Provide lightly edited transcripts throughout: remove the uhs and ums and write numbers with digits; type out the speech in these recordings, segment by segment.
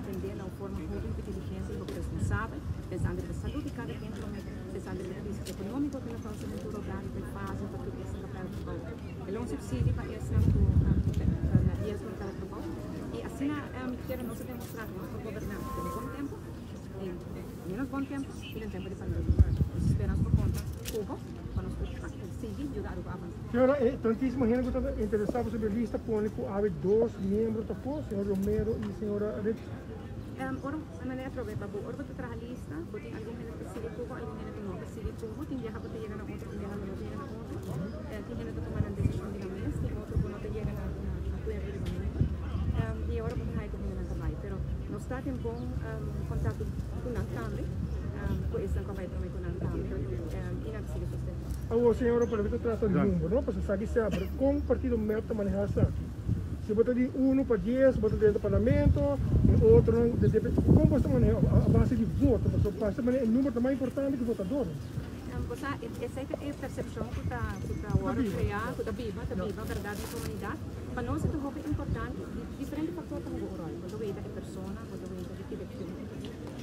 atender de uma forma muito inteligente e responsável, pensando na saúde de cada quem, pensando na crise econômica que nós estamos dentro do orgânico e fazem para tudo isso papel de volta. Ele é um subsídio para esse na dias para cada trabalho. E assim, me quero nós demonstrar que nós governamos pelo bom tempo, menos bom tempo e no tempo de pandemia. Nós esperamos por conta Cuba, para nós seguir e ajudar o avanço. Senhora, tantíssima gente que está interessada sobre a lista pública, há dois membros da força, senhor Romero e senhora Rich. Ora, a maneira de trabalhar, ora você traz a lista, você tem algum gente que sigue Cuba, algum gente que não sigue Cuba, tem gente que chega na outra, tem gente que não chega na outra, tem gente que toma uma decisão de uma vez, tem outro que não chega na puerta de uma vez, e agora você vai comigo na trabalho, pero nós estamos em bom contato com a Câmara, com esse trabalho também com a Câmara, e não sigue sustento. A senhora, por exemplo, trata de número, não? Para saber se abre com o partido meta manejar isso aqui. Se você de 1 para 10, você dentro do parlamento, e outro, como você maneja a base de voto? Você maneja o número mais importante que votador? Essa é a percepção que está agora criada, da viva, a verdade da comunidade. Para nós é muito importante, diferentes fatores como o rol. Quando veio da pessoa, quando veio da equipe,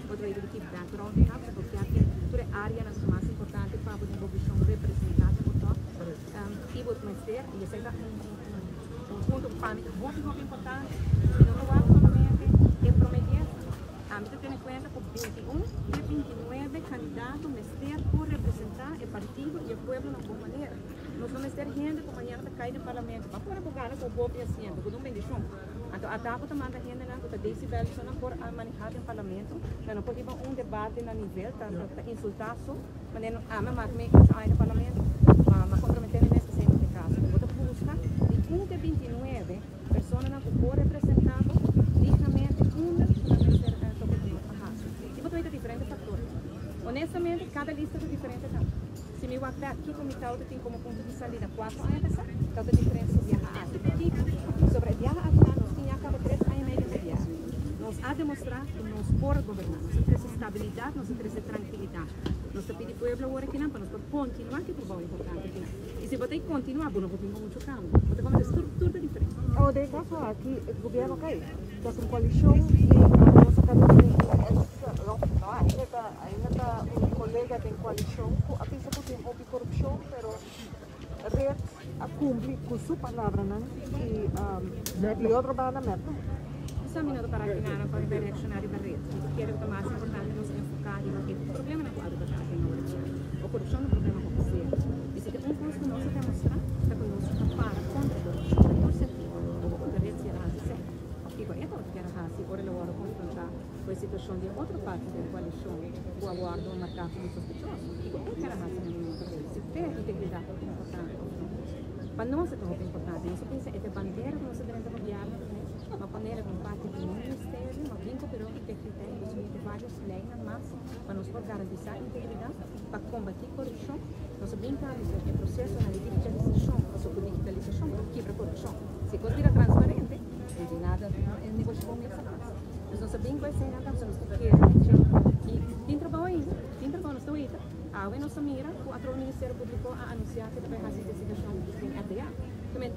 quando veio da equipe background, porque toda área é mais importante para a população representada, e vou mais ter, e esse é um ponto muito importante, e não vai somente é prometer, a gente tem em conta que 21 de 29 candidatos mestre por representar o partido e o povo de uma boa maneira. Nós vamos ter gente que amanhã está caindo no parlamento, para poder pegar com o povo e assim, com um bendição. Então, a TAPO está mandando gente que está decibel, só não por manejar no parlamento, não pode ir um debate na nível, para insultar só, mas não há mais meio que no parlamento, mas comprometer nesse centro de casa. Vou buscar de 1 de 29 pessoas que for representado dignamente, diferentes fatores. Honestamente, cada lista é diferente. Se me guardar aqui como tal, tem como ponto de saída 4 anos, então tem diferença de viajar aqui. Sobre viajar aqui, nós tínhamos acaba 3 anos e meio de viagem. Nós a demonstrar que nós por governar, nós temos estabilidade, nós temos tranquilidade. Nós pedimos para o povo agora que não, para nós continuar que é bom importante. E se você continuar, não vou ter muito cambio. Você vai ter estrutura diferente. O de caso aqui, o governo cai, está com coalição e a nossa cabeça ainda está um colega tem coalição, a pessoa que tem hobby corrupção, mas red a cumprir com sua palavra, né? E outro para a meta. Isso minuto para que não para ver reaccionário da rede. Quero que mais importante nos enfocar em o problema não pode estar aqui na hora. A corrupção é um problema com você. E se tem coisa que nós temos mostrar, é que nós estamos para contra a corrupção, por sentido. O rede será assim. E por isso que era assim, por ele agora confrontar com a situação de outra parte da coalição, o aguardo marcado como sospechoso. E por que era assim na minha cabeça? Se tem integridade é importante. Para nós é muito importante. Nós pensamos que a bandeira que nós devemos apoiar uma panela com parte do ministério, uma vinco pero integridade, nós temos várias leis na massa para nos garantizar integridade, para combater corrupção. Nós brincamos em processo de digitalização, sobre digitalização, quebra corrupção. Se continua transparente, não tem nada em negócio com essa massa. Mas nós brincamos sem nada, nós queremos e tem trabalho ainda, nós estamos aí. A nossa mira, o Ministério Público a anunciar que vai fazer investigação em RDA. Também,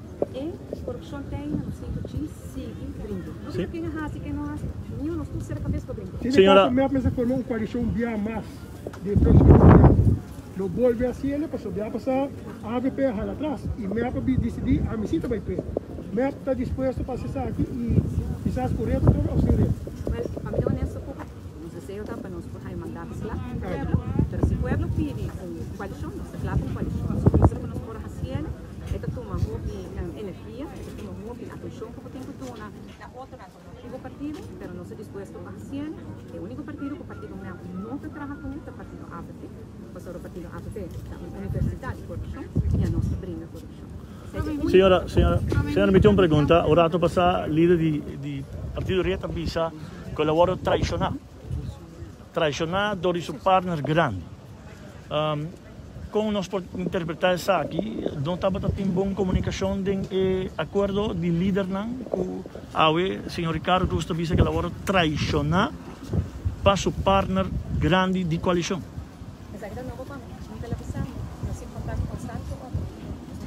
corrupção tem, não sei o que, sigue, brinco. Não sei quem é raça, quem não é raça. Nenhum, nós todos será cabeça para brinco. Senhora, me pensa formar uma coalição via mais de próximo. Lo vuelve a cielo, para subir a passar a AVP lá atrás. E me apa decidir a minha cita vai ter. Me apa está disposto para acessar aqui e quizás por ele para o senhor. Mas, para mim, honesto, não sei se eu para nós por aí mandar para lá, mas se o povo pede coalição, nós estamos lá com coalição. Nós estamos por a cielo, esta toma energia, esta toma atenção, como tem que tomar na outra o partido, mas não se disposto a cielo. É o único partido que o partido não trabalha com o partido APP. O partido APP da Universidade de Corrupção e a nossa brinca corrupção. Senhora, me tem uma pergunta. O rato passado, líder do Partido Rede avisa que o lavoro traicionado do seu partner grande. Como nós podemos interpretar isso aqui, não estava tendo boa comunicação de acordo de líder com o senhor Ricardo Costa avisa que o lavoro traicionado para seu partner grande de coalição.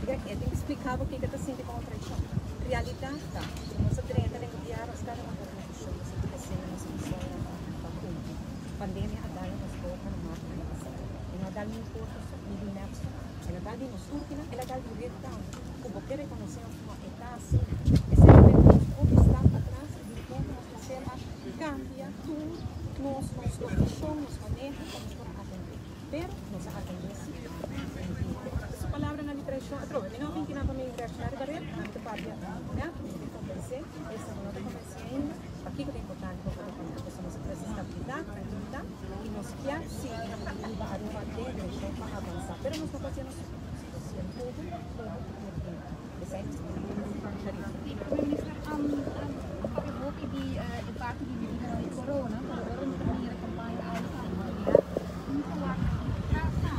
Tem que explicar o que está sendo como traição. Realidade, nossa direita tem que guiar os caras uma corrupção, ali nos última é legal direita como que reconhecemos uma etapa esse é o que está atrás de como o sistema cambia tudo nós somos manejo como por atender pero nos atender sim essa palavra na literatura trova não tem que nada me reaccionar barreira não te pode né de convencer essa não te convencer ainda aqui que é importante para a pessoa nos traz estabilidade tranquilidade e nos quer sim a debater para avançar pero nós não fazemos tudo Ook die vaak die medida de corona, maar wel een manier campagne uitvoeren. Niet te lang gaan staan.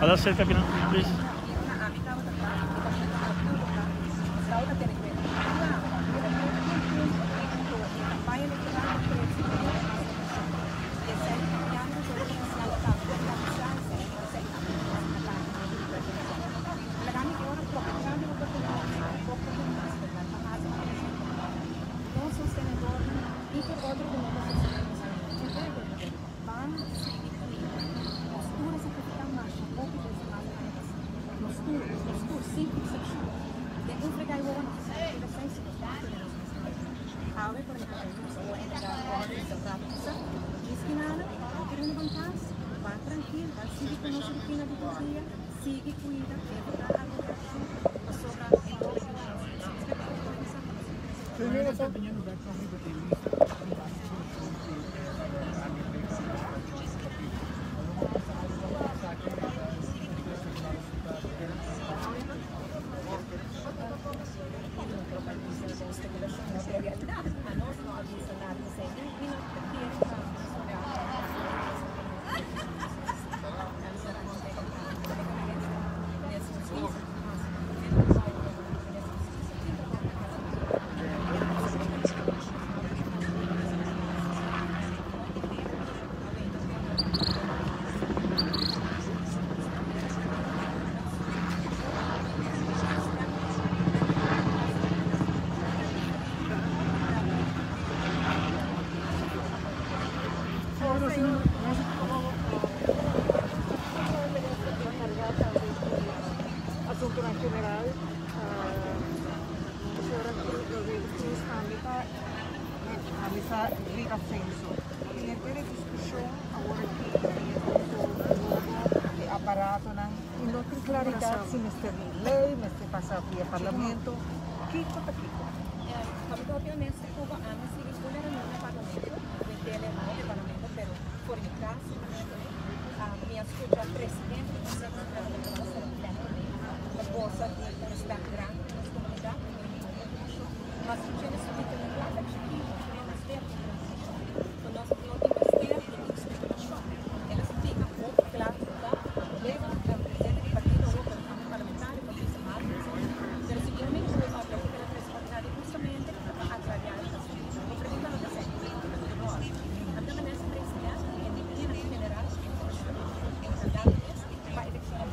Ada cerca aqui, não? Please. Sigue, cuida, Asunto en general, a rica senso. In quelle discussione, ora che apparato, in non clarità si mette lei, mette passa via Parlamento, Kiko per Kiko. Obviamente, Cuba ama seguir vulnerando el Parlamento, meterle mano del Parlamento, pero por mi caso, mi escucha presidente do Conselho Federal da População a bolsa de estar grande na comunidade, mas o que eles subir na guarda de que nós temos o nosso piloto investir em instituição, elas ficam muito claro, leva a presidente do partido ou parlamentar, porque isso é mais, pero se eu me incluo a política da responsabilidade justamente para aclarar essas coisas, o presidente não está certo, a minha maneira de presidente, em medida general, encargado para a eleição,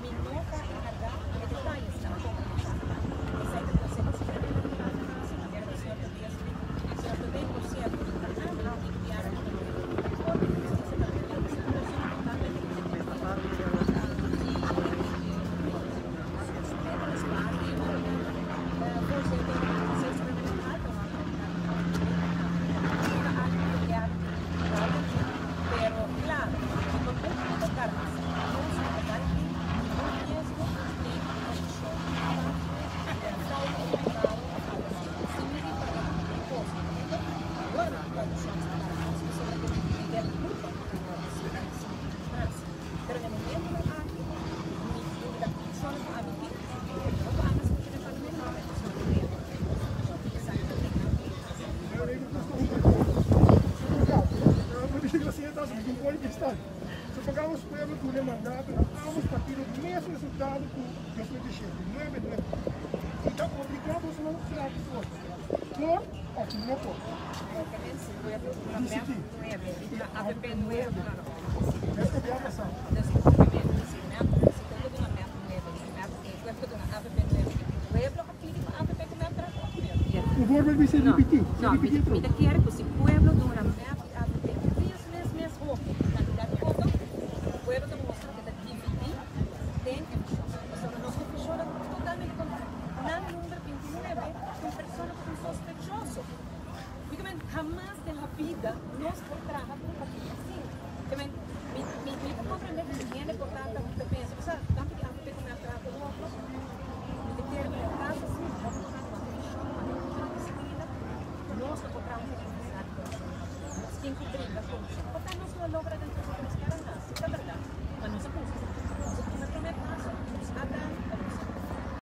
me nunca encargar de detalhes da comunidade. de mandato, ambos partidos, o mesmo resultado que o 2017, 9-9. Então, obrigado a não tirar de fora. Por ou que não por. AVP 9, claro. Essa é a passada. O Borba vai ser repetir. No, mi te quiere que si pueblo de una map AVP, mes rojo, cantidad de fotos, pueblo demostra que da DVD tem emissão. Então, nós que fechou totalmente com na número 29, com pessoas com sospechoso. Porque, jamás de la vida nos trabaja por un partido assim. Porque, me compreender que viene por tanta gente pensa, sabe, tanto que AVP começa a trabalhar com outros, me te quiere que le pasa assim, nós encontramos a necessidade de 5 30 pontos. Portanto, não se logra dentro